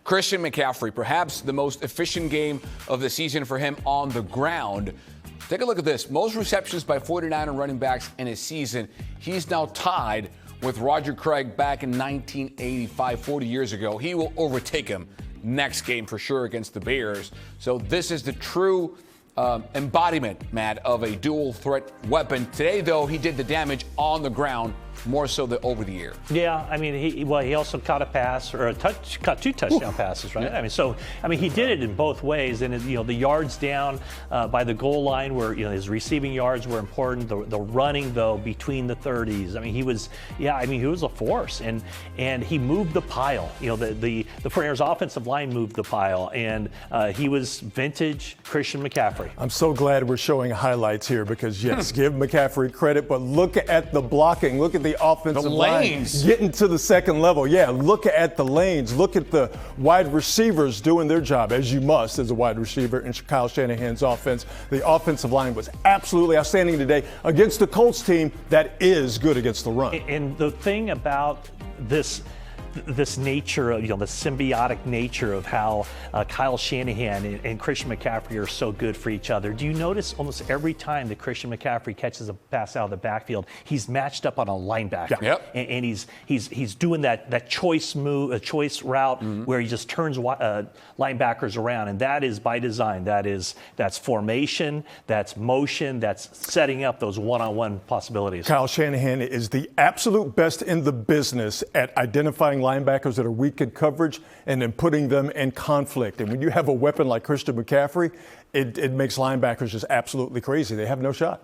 Christian McCaffrey, perhaps the most efficient game of the season for him on the ground. Take a look at this. Most receptions by 49er running backs in a season. He's now tied with Roger Craig back in 1985, 40 years ago. He will overtake him next game for sure against the Bears. So this is the true embodiment, Matt, of a dual threat weapon. Today, though, he did the damage on the ground more so than over the air. Yeah, I mean, he also caught a pass or caught two touchdown passes, right? Yeah. I mean, he did it in both ways. And the yards down by the goal line, where his receiving yards were important. The running though between the 30s. I mean, he was a force, and he moved the pile. The 49ers offensive line moved the pile, and he was vintage Christian McCaffrey. I'm so glad we're showing highlights here because yes, give McCaffrey credit, but look at the blocking. Look at the offensive line getting to the second level. Yeah, look at the lanes. Look at the wide receivers doing their job, as you must as a wide receiver in Kyle Shanahan's offense. The offensive line was absolutely outstanding today against the Colts team that is good against the run. And the thing about this nature of, the symbiotic nature of how Kyle Shanahan and Christian McCaffrey are so good for each other. Do you notice almost every time that Christian McCaffrey catches a pass out of the backfield, he's matched up on a linebacker. Yeah. Yep. And he's doing that choice move, a choice route where he just turns linebackers around, and that is by design. That's formation, that's motion, that's setting up those one-on-one possibilities. Kyle Shanahan is the absolute best in the business at identifying linebackers that are weak in coverage and then putting them in conflict. And when you have a weapon like Christian McCaffrey, it makes linebackers just absolutely crazy. They have no shot.